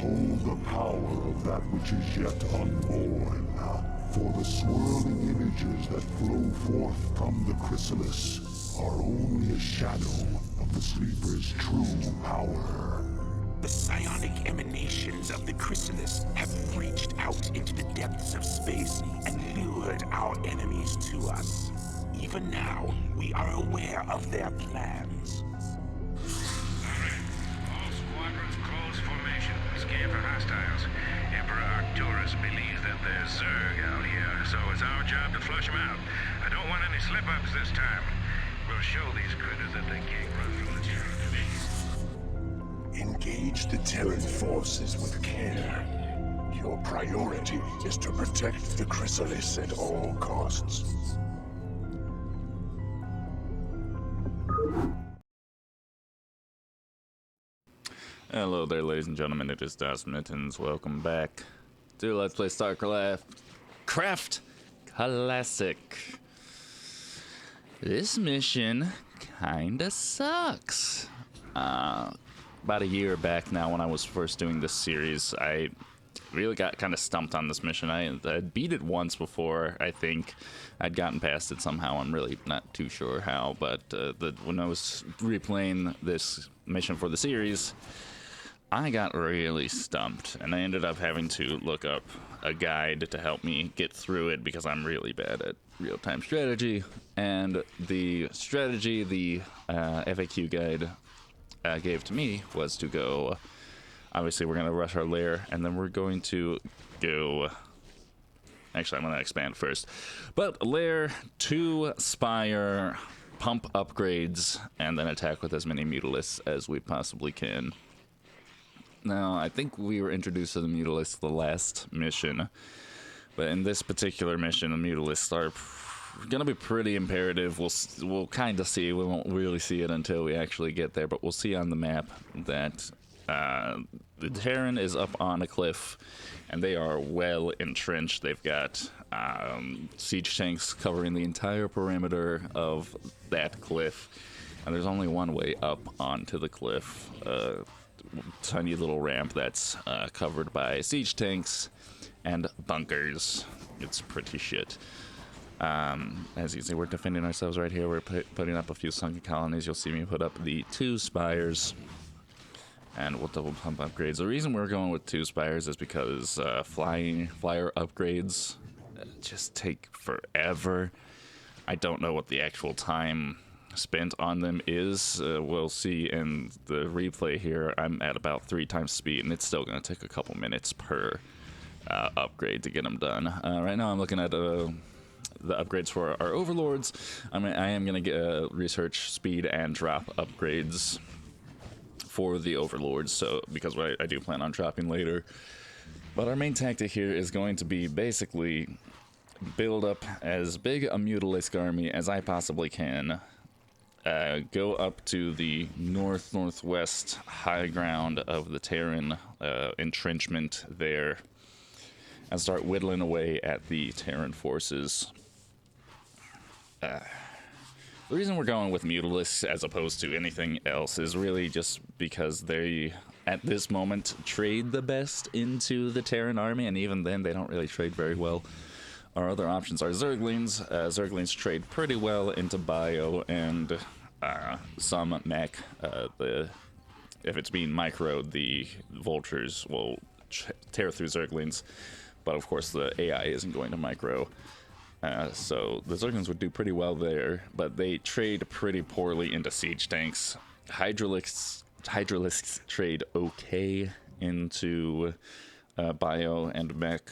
Hold the power of that which is yet unborn, for the swirling images that flow forth from the chrysalis are only a shadow of the sleeper's true power. The psionic emanations of the chrysalis have reached out into the depths of space and lured our enemies to us. Even now, we are aware of their plans. All squadrons close formation. Scan for hostiles. Emperor Arcturus believes that there's Zerg out here, so it's our job to flush them out. I don't want any slip-ups this time. We'll show these critters that they can't run from the truth. Engage the Terran forces with care. Your priority is to protect the chrysalis at all costs. Hello there, ladies and gentlemen, it is Das Mittens. Welcome back to Let's Play StarCraft Classic. This mission kinda sucks. About a year back now, when I was first doing this series, I really got kind of stumped on this mission. I beat it once before. I think I'd gotten past it somehow. I'm really not too sure how, but when I was replaying this mission for the series, I got really stumped, and I ended up having to look up a guide to help me get through it because I'm really bad at real-time strategy. And the strategy the FAQ guide gave to me was to go, obviously we're going to rush our lair, and then we're going to go, actually I'm going to expand first, but lair, 2 spire, pump upgrades, and then attack with as many Mutalisks as we possibly can. Now, I think we were introduced to the Mutalisks the last mission, but in this particular mission, the Mutalisks are gonna be pretty imperative. We'll kind of see. We won't really see it until we actually get there, but we'll see on the map that the Terran is up on a cliff, and they are well entrenched. They've got siege tanks covering the entire perimeter of that cliff, and there's only one way up onto the cliff. Tiny little ramp that's covered by siege tanks and bunkers. It's pretty shit. As you can see, we're defending ourselves right here. We're putting up a few sunken colonies. You'll see me put up the 2 spires, and we'll double pump upgrades. The reason we're going with 2 spires is because flyer upgrades just take forever. I don't know what the actual time spent on them is. We'll see in the replay here. I'm at about 3 times speed, and it's still going to take a couple minutes per upgrade to get them done. Right now I'm looking at the upgrades for our overlords. I am going to get research speed and drop upgrades for the overlords, so because I do plan on dropping later. But our main tactic here is going to be basically build up as big a Mutalisk army as I possibly can. Go up to the northwest high ground of the Terran entrenchment there, and start whittling away at the Terran forces. The reason we're going with Mutalisks as opposed to anything else is really just because they, at this moment, trade the best into the Terran army, and even then they don't really trade very well. Our other options are Zerglings. Zerglings trade pretty well into bio and some mech. If it's being microed, the vultures will tear through Zerglings, but of course the AI isn't going to micro. So the Zerglings would do pretty well there, but they trade pretty poorly into siege tanks. Hydralisks trade okay into bio and mech.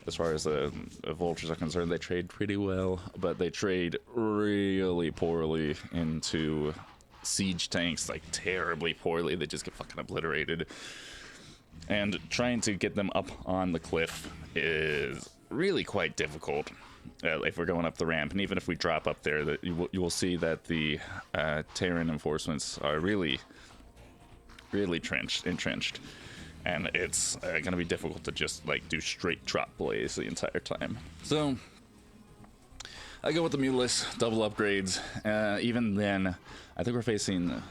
As far as the vultures are concerned, they trade pretty well, but they trade really poorly into siege tanks, like terribly poorly. They just get fucking obliterated. And trying to get them up on the cliff is really quite difficult if we're going up the ramp. And even if we drop up there, that you will see that the Terran enforcements are really entrenched. And it's going to be difficult to just like do straight drop plays the entire time. So I go with the Mutalisks, double upgrades. Even then, I think we're facing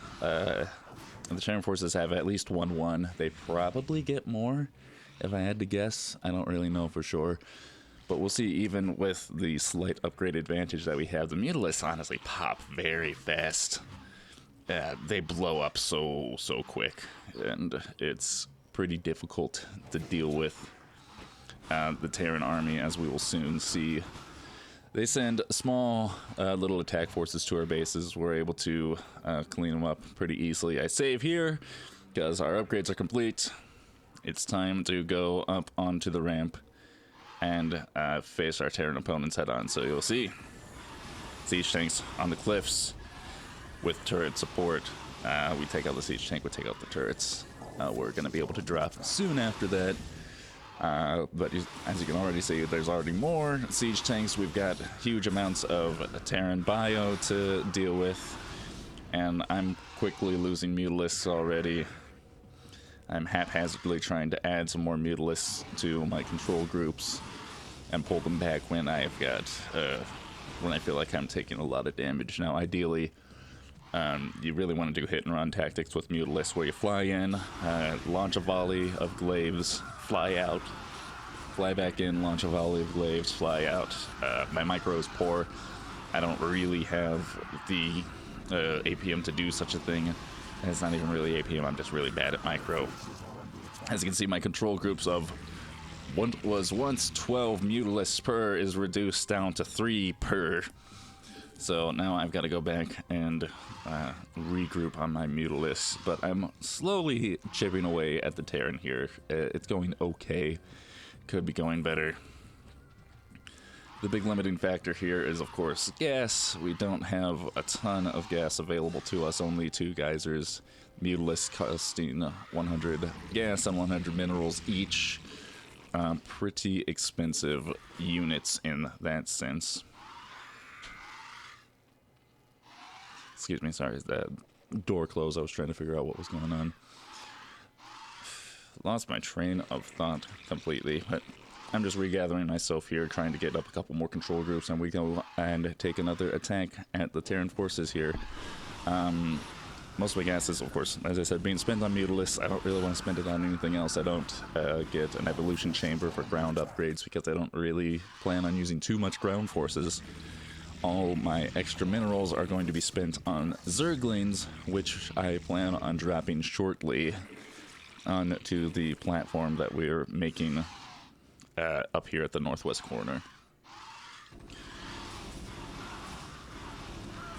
The Terran forces have at least 1-1. They probably get more, if I had to guess. I don't really know for sure. But we'll see, even with the slight upgrade advantage that we have, the Mutalisks honestly pop very fast. They blow up so quick, and it's pretty difficult to deal with the Terran army, as we will soon see. They send small little attack forces to our bases. We're able to clean them up pretty easily. I save here because our upgrades are complete. It's time to go up onto the ramp and face our Terran opponents head on. So you'll see siege tanks on the cliffs with turret support. We take out the siege tank, we take out the turrets. We're going to be able to drop soon after that. But as you can already see, there's already more siege tanks. We've got huge amounts of Terran bio to deal with, and I'm quickly losing Mutalisks already. I'm haphazardly trying to add some more Mutalisks to my control groups and pull them back when I've got when I feel like I'm taking a lot of damage. Now, ideally, you really want to do hit and run tactics with Mutalisks, where you fly in, launch a volley of glaives, fly out, fly back in, launch a volley of glaives, fly out. My micro is poor. I don't really have the APM to do such a thing. And it's not even really APM, I'm just really bad at micro. As you can see, my control groups of what was once 12 Mutalisks per is reduced down to 3 per. So now I've got to go back and regroup on my Mutalisks, but I'm slowly chipping away at the Terran here. It's going okay. Could be going better. The big limiting factor here is, of course, gas. We don't have a ton of gas available to us, only 2 geysers. Mutalisks costing 100 gas and 100 minerals each. Pretty expensive units in that sense. Excuse me, sorry, the door closed. I was trying to figure out what was going on. Lost my train of thought completely, but I'm just regathering myself here, trying to get up a couple more control groups, and we go and take another attack at the Terran forces here. Most of my gas is, of course, as I said, being spent on Mutalisks. I don't really want to spend it on anything else. I don't get an evolution chamber for ground upgrades because I don't really plan on using too much ground forces. All my extra minerals are going to be spent on Zerglings, which I plan on dropping shortly onto the platform that we're making up here at the northwest corner.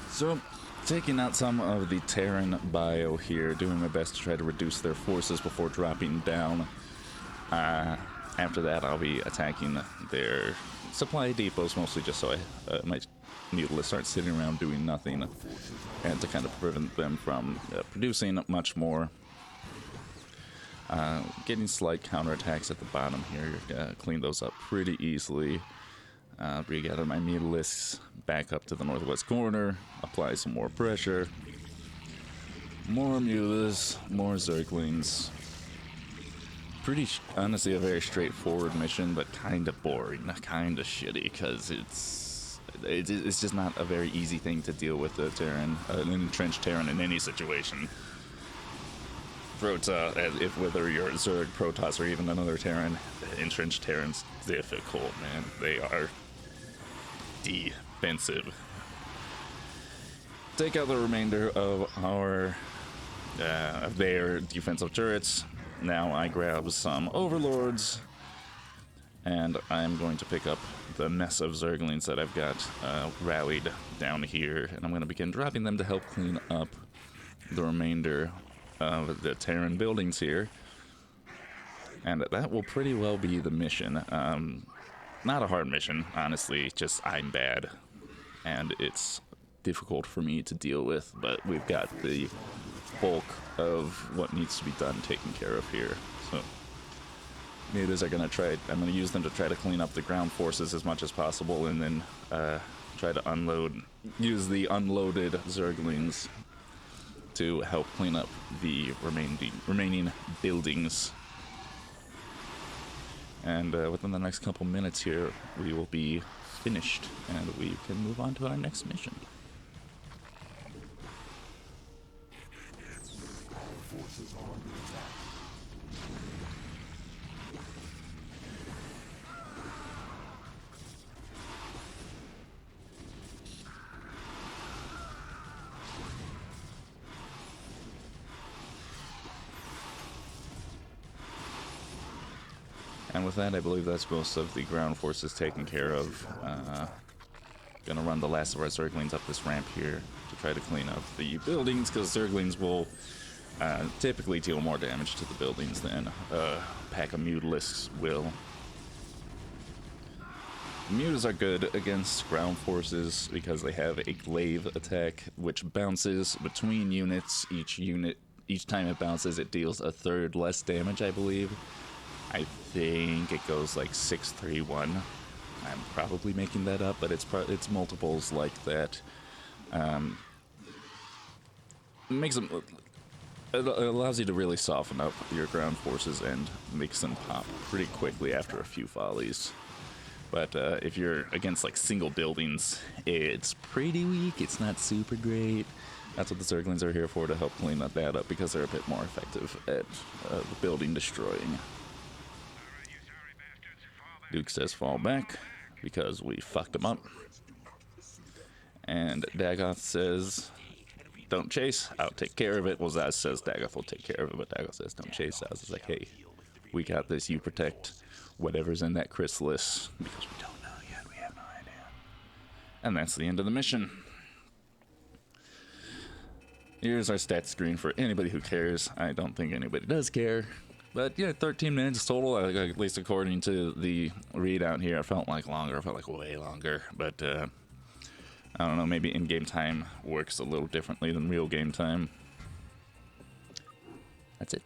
So, taking out some of the Terran bio here, doing my best to try to reduce their forces before dropping down. After that, I'll be attacking their supply depots, mostly just so my Mutalisks aren't sitting around doing nothing, and to kind of prevent them from producing much more. Getting slight counterattacks at the bottom here, clean those up pretty easily. Regather my Mutalisks back up to the northwest corner, apply some more pressure. More Mutalisks, more Zerglings. Honestly, a very straightforward mission, but kind of boring, kind of shitty, because it's just not a very easy thing to deal with the Terran, an entrenched Terran in any situation. Whether you're a Zerg, Protoss, or even another Terran, entrenched Terran's difficult, man. They are defensive. Take out the remainder of their defensive turrets. Now I grab some Overlords, and I'm going to pick up the mess of Zerglings that I've got rallied down here, and I'm going to begin dropping them to help clean up the remainder of the Terran buildings here. And that will pretty well be the mission. Not a hard mission, honestly, just I'm bad, and it's difficult for me to deal with, but we've got the bulk of what needs to be done taken care of here. So Mutas are going to I'm going to use them to try to clean up the ground forces as much as possible, and then try to use the unloaded Zerglings to help clean up the remaining buildings. And within the next couple minutes here, we will be finished, and we can move on to our next mission. forces are under attack. And with that, I believe that's most of the ground forces taken care of. Gonna run the last of our Zerglings up this ramp here to try to clean up the buildings, because Zerglings will typically deal more damage to the buildings than a pack of Mutalisks will. Mutas are good against ground forces because they have a glaive attack, which bounces between units. Each time it bounces, it deals a third less damage, I believe. I think it goes like 6-3-1. I'm probably making that up, but it's multiples like that. Makes them. It allows you to really soften up your ground forces and makes them pop pretty quickly after a few volleys. But if you're against like single buildings, it's pretty weak. It's not super great. That's what the Zerglings are here for, to help clean that up, because they're a bit more effective at building destroying. Duke says fall back because we fucked him up. And Dagoth says don't chase, I'll take care of it. Well, Zaz says Dagoth will take care of it, but Dagoth says don't chase. Zaz is like, hey, we got this, you protect whatever's in that chrysalis, because we don't know yet, we have no idea. And that's the end of the mission. Here's our stats screen for anybody who cares. I don't think anybody does care. But yeah, 13 minutes total, at least according to the readout here. I felt like longer, I felt like way longer. But I don't know, maybe in-game time works a little differently than real game time. That's it.